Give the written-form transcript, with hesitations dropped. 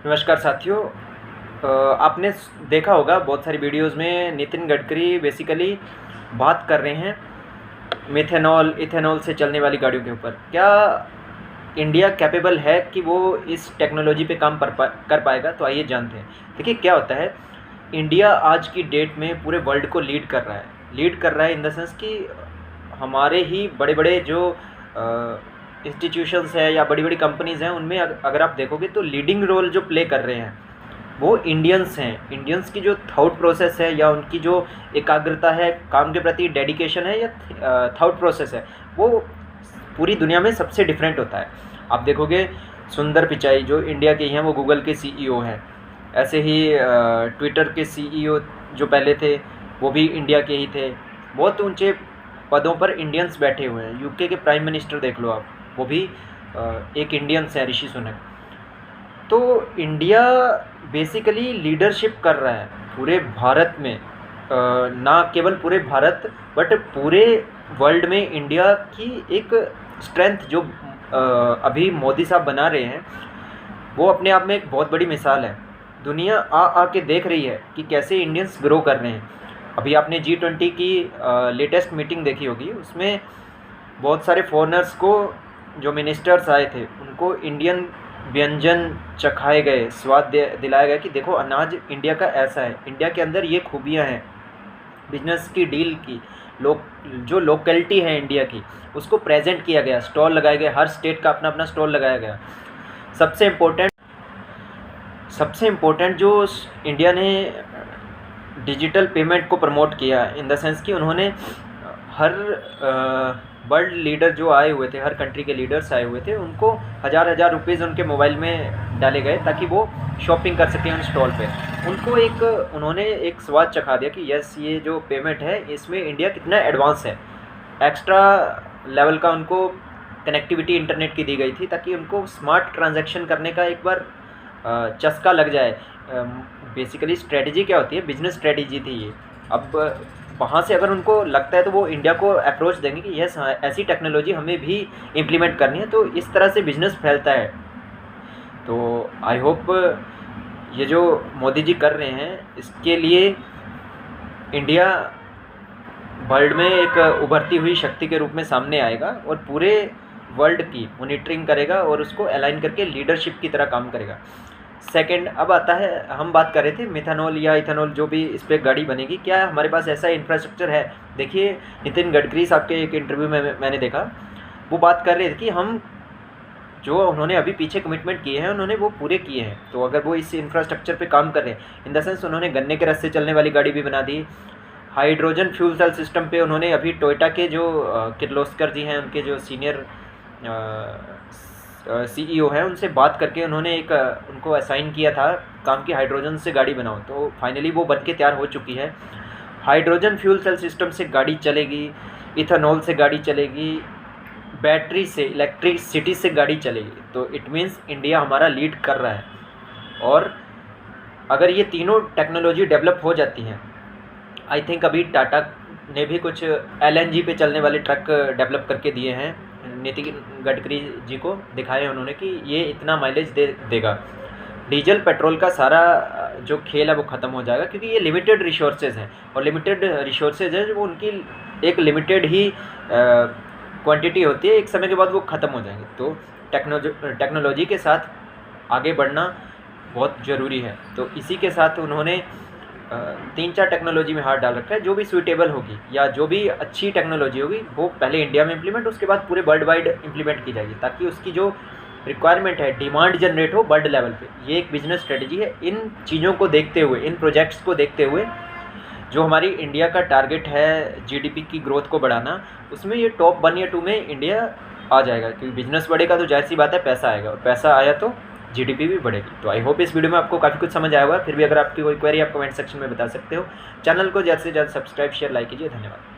नमस्कार साथियों। आपने देखा होगा बहुत सारी वीडियोस में नितिन गडकरी बेसिकली बात कर रहे हैं मिथेनॉल इथेनॉल से चलने वाली गाड़ियों के ऊपर। क्या इंडिया कैपेबल है कि वो इस टेक्नोलॉजी पे काम कर पाएगा? तो आइए जानते हैं। देखिए क्या होता है, इंडिया आज की डेट में पूरे वर्ल्ड को लीड कर रहा है इन द सेंस कि हमारे ही बड़े बड़े जो इंस्टीट्यूशंस है या बड़ी बड़ी कंपनीज़ हैं, उनमें अगर आप देखोगे तो लीडिंग रोल जो प्ले कर रहे हैं वो इंडियंस हैं। इंडियंस की जो थॉट प्रोसेस है या उनकी जो एकाग्रता है, काम के प्रति डेडिकेशन है या थॉट प्रोसेस है, वो पूरी दुनिया में सबसे डिफरेंट होता है। आप देखोगे सुंदर पिचाई जो इंडिया के ही हैं, वो गूगल के सीईओ हैं। ऐसे ही ट्विटर के सीईओ जो पहले थे वो भी इंडिया के ही थे। बहुत ऊंचे पदों पर इंडियंस बैठे हुए हैं। यूके के प्राइम मिनिस्टर देख लो आप, वो भी एक इंडियंस है, ऋषि सुनक। तो इंडिया बेसिकली लीडरशिप कर रहा है पूरे भारत में, ना केवल पूरे भारत बट पूरे वर्ल्ड में। इंडिया की एक स्ट्रेंथ जो अभी मोदी साहब बना रहे हैं, वो अपने आप में एक बहुत बड़ी मिसाल है। दुनिया आ के देख रही है कि कैसे इंडियंस ग्रो कर रहे हैं। अभी आपने G20 की लेटेस्ट मीटिंग देखी होगी, उसमें बहुत सारे फॉरेनर्स को, जो मिनिस्टर्स आए थे, उनको इंडियन व्यंजन चखाए गए, स्वाद दिलाया गया कि देखो अनाज इंडिया का ऐसा है, इंडिया के अंदर ये खूबियाँ हैं। बिजनेस की डील की जो लोकेलिटी है इंडिया की, उसको प्रेजेंट किया गया, स्टॉल लगाए गए, हर स्टेट का अपना अपना स्टॉल लगाया गया। सबसे इम्पोर्टेंट जो इंडिया ने डिजिटल पेमेंट को प्रमोट किया, इन द सेंस कि उन्होंने हर वर्ल्ड लीडर जो आए हुए थे, हर कंट्री के लीडर्स आए हुए थे, उनको हज़ार रुपीज़ उनके मोबाइल में डाले गए ताकि वो शॉपिंग कर सकें उन स्टॉल पे। उनको उन्होंने एक स्वाद चखा दिया कि यस, ये जो पेमेंट है इसमें इंडिया कितना एडवांस है। एक्स्ट्रा लेवल का उनको कनेक्टिविटी इंटरनेट की दी गई थी ताकि उनको स्मार्ट ट्रांजैक्शन करने का एक बार चस्का लग जाए। बेसिकली स्ट्रेटजी क्या होती है, बिजनेस स्ट्रेटजी थी ये। अब वहाँ से अगर उनको लगता है तो वो इंडिया को अप्रोच देंगे कि यस हाँ, ऐसी टेक्नोलॉजी हमें भी इम्प्लीमेंट करनी है। तो इस तरह से बिजनेस फैलता है। तो आई होप ये जो मोदी जी कर रहे हैं, इसके लिए इंडिया वर्ल्ड में एक उभरती हुई शक्ति के रूप में सामने आएगा और पूरे वर्ल्ड की मॉनिटरिंग करेगा और उसको अलाइन करके लीडरशिप की तरह काम करेगा। सेकंड, अब आता है, हम बात कर रहे थे मिथेनॉल या इथेनॉल जो भी इस पर गाड़ी बनेगी, क्या हमारे पास ऐसा इंफ्रास्ट्रक्चर है? देखिए नितिन गडकरी साहब के एक इंटरव्यू में मैंने देखा, वो बात कर रहे थे कि हम जो उन्होंने अभी पीछे कमिटमेंट किए हैं उन्होंने वो पूरे किए हैं। तो अगर वो इस इंफ्रास्ट्रक्चर पे काम कर रहे हैं, इन द सेंस उन्होंने गन्ने के रस से चलने वाली गाड़ी भी बना दी। हाइड्रोजन फ्यूल सेल सिस्टम पे उन्होंने अभी टोयोटा के जो किर्लोस्कर जी हैं, उनके जो सीनियर सीईओ हैं, उनसे बात करके उन्होंने एक उनको असाइन किया था काम की, हाइड्रोजन से गाड़ी बनाओ। तो फाइनली वो बन के तैयार हो चुकी है। हाइड्रोजन फ्यूल सेल सिस्टम से गाड़ी चलेगी, इथेनॉल से गाड़ी चलेगी, बैटरी से, इलेक्ट्रिसिटी से गाड़ी चलेगी। तो इट मीन्स इंडिया हमारा लीड कर रहा है। और अगर ये तीनों टेक्नोलॉजी डेवलप हो जाती हैं, आई थिंक अभी टाटा ने भी कुछ LNG पे चलने वाले ट्रक डेवलप करके दिए हैं, नितिन गडकरी जी को दिखाए उन्होंने कि ये इतना माइलेज देगा। डीजल पेट्रोल का सारा जो खेल है वो ख़त्म हो जाएगा, क्योंकि ये लिमिटेड रिसोर्सेज हैं और लिमिटेड रिसोर्सेज है जो उनकी एक लिमिटेड ही क्वांटिटी होती है, एक समय के बाद वो ख़त्म हो जाएंगे। तो टेक्नोलॉजी के साथ आगे बढ़ना बहुत ज़रूरी है। तो इसी के साथ उन्होंने 3-4 टेक्नोलॉजी में हाथ डाल रखा है। जो भी सूटेबल होगी या जो भी अच्छी टेक्नोलॉजी होगी वो पहले इंडिया में इम्प्लीमेंट, उसके बाद पूरे वर्ल्ड वाइड इम्प्लीमेंट की जाएगी, ताकि उसकी जो रिक्वायरमेंट है, डिमांड जनरेट हो वर्ल्ड लेवल पे। ये एक बिजनेस स्ट्रेटजी है। इन चीज़ों को देखते हुए, इन प्रोजेक्ट्स को देखते हुए, जो हमारी इंडिया का टारगेट है GDP की ग्रोथ को बढ़ाना, उसमें ये टॉप 1 या 2 में इंडिया आ जाएगा। क्योंकि बिजनेस बढ़ेगा तो जाहिर सी बात है पैसा आएगा, और पैसा आया तो GDP भी बढ़ेगी। तो आई होप इस वीडियो में आपको काफ़ी कुछ समझ आया होगा। फिर भी अगर आपकी कोई क्वेरी आप कमेंट सेक्शन में बता सकते हो। चैनल को ज़्यादा से ज़्यादा सब्सक्राइब, शेयर, लाइक कीजिए। धन्यवाद।